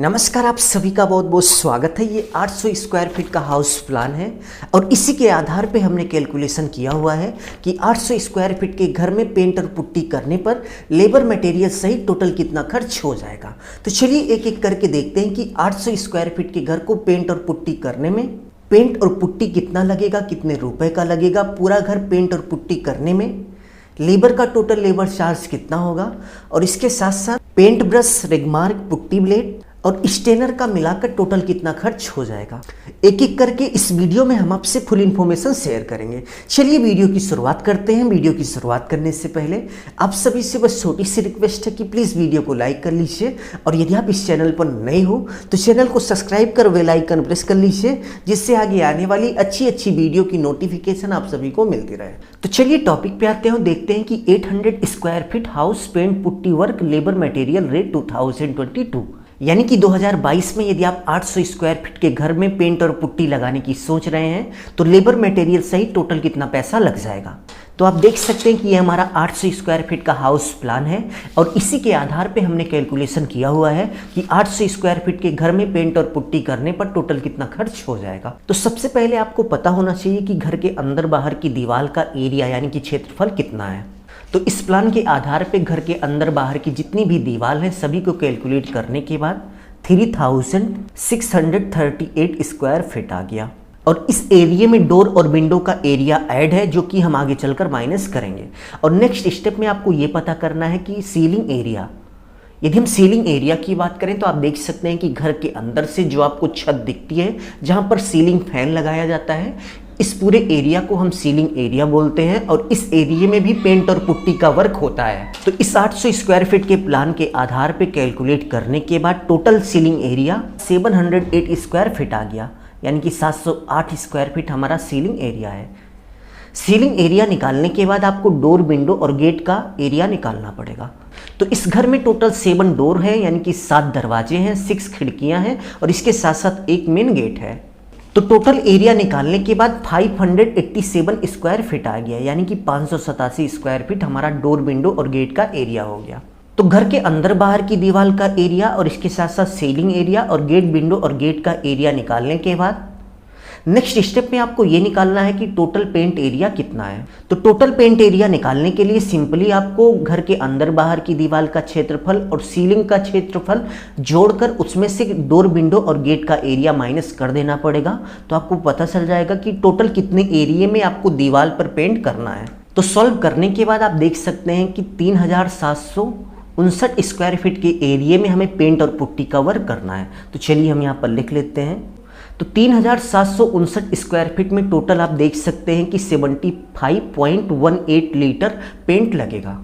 नमस्कार, आप सभी का बहुत बहुत स्वागत है। ये 800 स्क्वायर फीट का हाउस प्लान है और इसी के आधार पे हमने कैलकुलेशन किया हुआ है कि 800 स्क्वायर फीट के घर में पेंट और पुट्टी करने पर लेबर मटेरियल सहित टोटल कितना खर्च हो जाएगा। तो चलिए एक एक करके देखते हैं कि 800 स्क्वायर फीट के घर को पेंट और पुट्टी करने में पेंट और पुट्टी कितना लगेगा, कितने रुपए का लगेगा, पूरा घर पेंट और पुट्टी करने में लेबर का टोटल लेबर चार्ज कितना होगा और इसके साथ साथ पेंट ब्रश, रेगमार्क, पुट्टी ब्लेड और स्टेनर का मिलाकर टोटल कितना खर्च हो जाएगा। एक एक करके इस वीडियो में हम आपसे फुल इन्फॉर्मेशन शेयर करेंगे। चलिए वीडियो की शुरुआत करते हैं। वीडियो की शुरुआत करने से पहले आप सभी से बस छोटी सी रिक्वेस्ट है कि प्लीज़ वीडियो को लाइक कर लीजिए और यदि आप इस चैनल पर नए हो तो चैनल को सब्सक्राइब कर बेल आइकन प्रेस कर लीजिए, जिससे आगे आने वाली अच्छी वीडियो की नोटिफिकेशन आप सभी को मिलती रहे। तो चलिए टॉपिक पे आते हैं, देखते हैं कि 800 square feet house paint putty work labour material rate 2022 यानी कि 2022 में यदि आप 800 स्क्वायर फीट के घर में पेंट और पुट्टी लगाने की सोच रहे हैं तो लेबर मटेरियल सहित टोटल कितना पैसा लग जाएगा। तो आप देख सकते हैं कि ये हमारा 800 स्क्वायर फीट का हाउस प्लान है और इसी के आधार पे हमने कैलकुलेशन किया हुआ है कि 800 स्क्वायर फीट के घर में पेंट और पुट्टी करने पर टोटल कितना खर्च हो जाएगा। तो सबसे पहले आपको पता होना चाहिए कि घर के अंदर बाहर की दीवार का एरिया यानी कि क्षेत्रफल कितना है। तो इस प्लान के आधार पे घर के अंदर बाहर की जितनी भी दीवार हैं सभी को कैलकुलेट करने के बाद 3638 स्क्वायर फीट आ गया और इस एरिया में डोर और विंडो का एरिया ऐड है जो कि हम आगे चलकर माइनस करेंगे। और नेक्स्ट स्टेप में आपको ये पता करना है कि सीलिंग एरिया, यदि हम सीलिंग एरिया की बात करें तो आप देख सकते हैं कि घर के अंदर से जो आपको छत दिखती है जहां पर सीलिंग फैन लगाया जाता है, इस पूरे एरिया को हम सीलिंग एरिया बोलते हैं और इस एरिया में भी पेंट और पुट्टी का वर्क होता है। तो इस 800 स्क्वायर फीट के प्लान के आधार पे कैलकुलेट करने के बाद total ceiling area 708 square feet आ गया, यानी कि 708 स्क्वायर फीट हमारा सीलिंग एरिया है। सीलिंग एरिया निकालने के बाद आपको डोर, विंडो और गेट का एरिया निकालना पड़ेगा। तो इस घर में टोटल 7 डोर है, यानी कि 7 दरवाजे हैं, 6 खिड़कियां हैं और इसके साथ साथ एक मेन गेट है। तो टोटल एरिया निकालने के बाद 587 स्क्वायर फीट आ गया, यानी कि 587 स्क्वायर फीट हमारा डोर, विंडो और गेट का एरिया हो गया। तो घर के अंदर बाहर की दीवार का एरिया और इसके साथ साथ सीलिंग एरिया और गेट, विंडो और गेट का एरिया निकालने के बाद नेक्स्ट स्टेप में आपको ये निकालना है कि टोटल पेंट एरिया कितना है। तो टोटल पेंट एरिया निकालने के लिए सिंपली आपको घर के अंदर बाहर की दीवार का क्षेत्रफल और सीलिंग का क्षेत्रफल जोड़कर उसमें से डोर, विंडो और गेट का एरिया माइनस कर देना पड़ेगा। तो आपको पता चल जाएगा कि टोटल कितने एरिया में आपको दीवार पर पेंट करना है। तो सॉल्व करने के बाद आप देख सकते हैं कि 3759 स्क्वायर फीट के एरिया में हमें पेंट और पुट्टी का वर्क करना है। तो चलिए हम यहाँ पर लिख लेते हैं। तो 3759 स्क्वायर फीट में टोटल आप देख सकते हैं कि 75.18 लीटर पेंट लगेगा।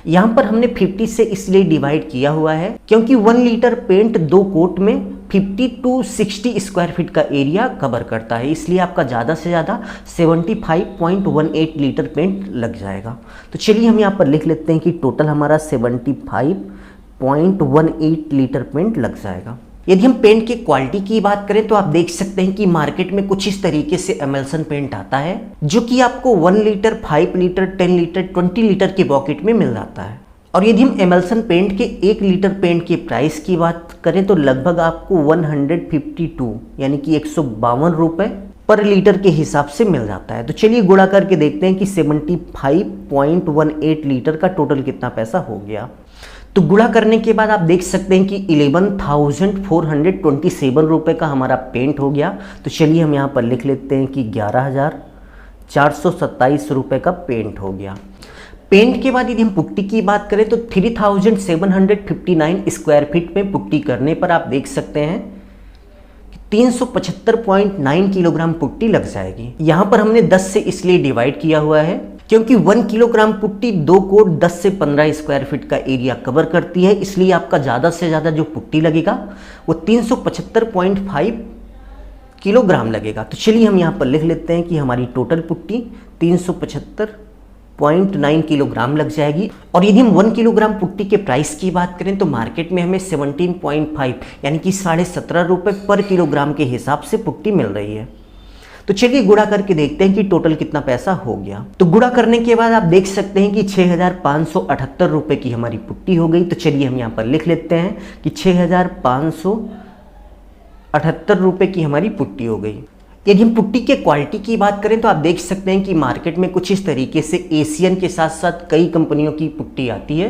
यहाँ पर हमने 50 से इसलिए डिवाइड किया हुआ है क्योंकि 1 लीटर पेंट 2 कोट में 50 to 60 स्क्वायर फीट का एरिया कवर करता है, इसलिए आपका ज़्यादा से ज़्यादा 75.18 लीटर पेंट लग जाएगा। तो चलिए हम यहाँ पर लिख लेते हैं कि टोटल हमारा 75.18 लीटर पेंट लग जाएगा। यदि हम पेंट की क्वालिटी की बात करें तो आप देख सकते हैं कि मार्केट में कुछ इस तरीके से एमल्सन पेंट आता है जो कि आपको 1 लीटर, 5 लीटर, 10 लीटर, 20 लीटर के बॉकेट में मिल जाता है। और यदि हम एमल्सन पेंट के 1 लीटर पेंट के प्राइस की बात करें तो लगभग आपको 152 यानी कि 152 रुपये पर लीटर के हिसाब से मिल जाता है। तो चलिए गुणा करके देखते हैं कि 75.18 लीटर का टोटल कितना पैसा हो गया। तो गुणा करने के बाद आप देख सकते हैं कि 11,427 रुपये का हमारा पेंट हो गया। तो चलिए हम यहाँ पर लिख लेते हैं कि 11,427 रुपये का पेंट हो गया। पेंट के बाद यदि हम पुट्टी की बात करें तो 3759 स्क्वायर फीट में पुट्टी करने पर आप देख सकते हैं कि 375.9 किलोग्राम पुट्टी लग जाएगी। यहाँ पर हमने 10 से इसलिए डिवाइड किया हुआ है क्योंकि 1 किलोग्राम पुट्टी 2 कोट 10 से 15 स्क्वायर फीट का एरिया कवर करती है, इसलिए आपका ज़्यादा से ज़्यादा जो पुट्टी लगेगा वो 375.5 किलोग्राम लगेगा। तो चलिए हम यहाँ पर लिख लेते हैं कि हमारी टोटल पुट्टी 375.9 किलोग्राम लग जाएगी। और यदि हम 1 किलोग्राम पुट्टी के प्राइस की बात करें तो मार्केट में हमें 17.5 यानी कि 17.5 रुपये पर किलोग्राम के हिसाब से पुट्टी मिल रही है। तो चलिए गुणा करके देखते हैं कि टोटल कितना पैसा हो गया। तो गुणा करने के बाद आप देख सकते हैं कि 6,578 रुपए की हमारी पुट्टी हो गई। तो चलिए हम यहाँ पर लिख लेते हैं कि 6,578 रुपए की हमारी पुट्टी हो गई। यदि हम पुट्टी के क्वालिटी की बात करें तो आप देख सकते हैं कि मार्केट में कुछ इस तरीके से एशियन के साथ साथ कई कंपनियों की पुट्टी आती है।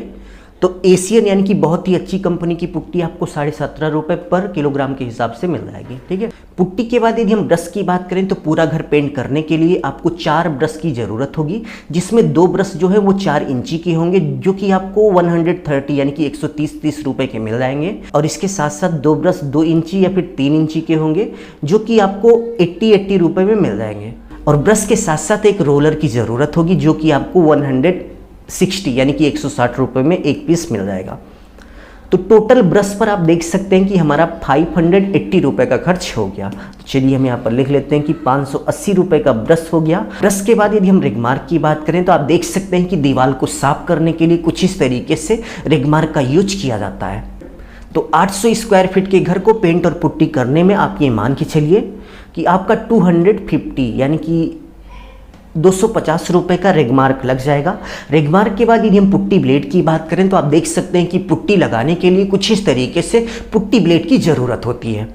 तो एशियन यानी कि बहुत ही अच्छी कंपनी की पुट्टी आपको 17.5 रुपये पर किलोग्राम के हिसाब से मिल जाएगी। ठीक है, पुट्टी के बाद यदि हम ब्रश की बात करें तो पूरा घर पेंट करने के लिए आपको 4 ब्रश की ज़रूरत होगी, जिसमें 2 ब्रश जो है वो 4 इंची के होंगे, जो कि आपको 130 यानी कि 130 रुपये के मिल जाएंगे। और इसके साथ साथ 2 ब्रश 2 इंची या फिर 3 इंची के होंगे, जो कि आपको 80 रुपये में मिल जाएंगे। और ब्रश के साथ साथ एक रोलर की ज़रूरत होगी, जो कि आपको 160 यानी कि 160 रुपये में एक पीस मिल जाएगा। तो टोटल ब्रश पर आप देख सकते हैं कि हमारा 580 रुपये का खर्च हो गया। तो चलिए हम यहाँ पर लिख लेते हैं कि 580 रुपये का ब्रश हो गया। ब्रश के बाद यदि हम रिगमार्क की बात करें तो आप देख सकते हैं कि दीवार को साफ करने के लिए कुछ इस तरीके से रिगमार्क का यूज किया जाता है। तो 800 स्क्वायर फीट के घर को पेंट और पुट्टी करने में आप ये मान के चलिए कि आपका 250 यानी कि 250 रुपये का रेगमार्क लग जाएगा। रेगमार्क के बाद यदि हम पुट्टी ब्लेड की बात करें तो आप देख सकते हैं कि पुट्टी लगाने के लिए कुछ इस तरीके से पुट्टी ब्लेड की ज़रूरत होती है।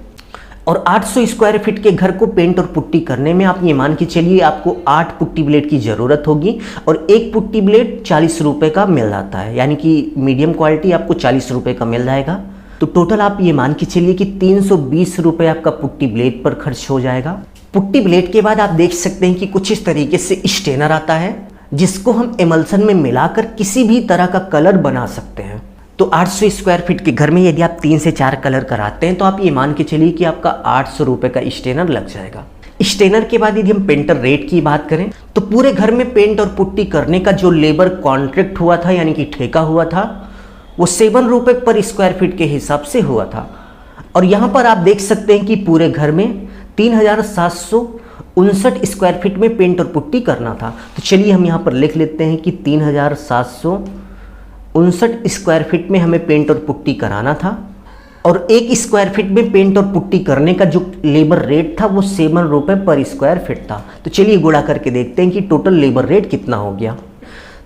और 800 स्क्वायर फीट के घर को पेंट और पुट्टी करने में आप ये मान के चलिए आपको 8 पुट्टी ब्लेड की ज़रूरत होगी। और एक पुट्टी ब्लेड 40 रुपये का मिल जाता है, यानी कि मीडियम क्वालिटी आपको 40 रुपये का मिल जाएगा। तो टोटल आप ये मान के चलिए कि 320 रुपये आपका पुट्टी ब्लेड पर खर्च हो जाएगा। पुट्टी ब्लेड के बाद आप देख सकते हैं कि कुछ इस तरीके से स्टेनर आता है, जिसको हम एमल्सन में मिलाकर किसी भी तरह का कलर बना सकते हैं। तो 800 स्क्वायर फीट के घर में यदि आप 3 से 4 कलर कराते हैं तो आप ये मान के चलिए कि आपका 800 रुपये का स्टेनर लग जाएगा। स्टेनर के बाद यदि हम पेंटर रेट की बात करें तो पूरे घर में पेंट और पुट्टी करने का जो लेबर कॉन्ट्रैक्ट हुआ था यानी कि ठेका हुआ था, वो 7 रुपये पर स्क्वायर फीट के हिसाब से हुआ था। और यहाँ पर आप देख सकते हैं कि पूरे घर में 3,759 स्क्वायर फीट में पेंट और पुट्टी करना था। तो चलिए हम यहाँ पर लिख लेते हैं कि 3,759 स्क्वायर फीट में हमें पेंट और पुट्टी कराना था। और 1 स्क्वायर फीट में पेंट और पुट्टी करने का जो लेबर रेट था वो 7 रुपये पर स्क्वायर फीट था। तो चलिए गुणा करके देखते हैं कि टोटल लेबर रेट कितना हो गया।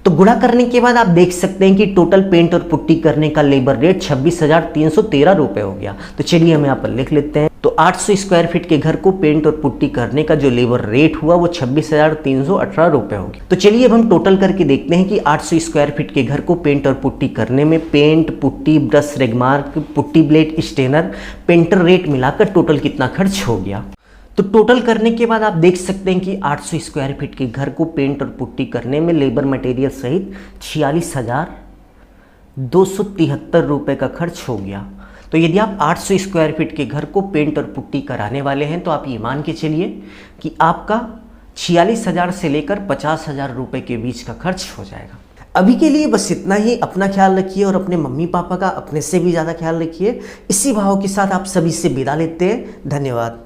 तो गुणा करने के बाद आप देख सकते हैं कि टोटल पेंट और पुट्टी करने का लेबर रेट 26,313 रुपये हो गया। तो चलिए हम यहाँ पर लिख लेते हैं। तो 800 स्क्वायर फीट के घर को पेंट और पुट्टी करने का जो लेबर रेट हुआ वो 26,318 रुपये हो गया। तो चलिए अब हम टोटल करके देखते हैं कि 800 स्क्वायर फीट के घर को पेंट और पुट्टी करने में पेंट, पुट्टी, ब्रश, रेगमार्क, putty blade, stainer, painter rate मिलाकर टोटल कितना खर्च हो गया। तो टोटल करने के बाद आप देख सकते हैं कि 800 स्क्वायर फीट के घर को पेंट और पुट्टी करने में लेबर मटेरियल सहित 46,273 रुपये का खर्च हो गया। तो यदि आप 800 स्क्वायर फीट के घर को पेंट और पुट्टी कराने वाले हैं तो आप ये मान के चलिए कि आपका 46,000 से लेकर 50,000 रुपये के बीच का खर्च हो जाएगा। अभी के लिए बस इतना ही। अपना ख्याल रखिए और अपने मम्मी पापा का अपने से भी ज़्यादा ख्याल रखिए। इसी भाव के साथ आप सभी से विदा लेते हैं। धन्यवाद।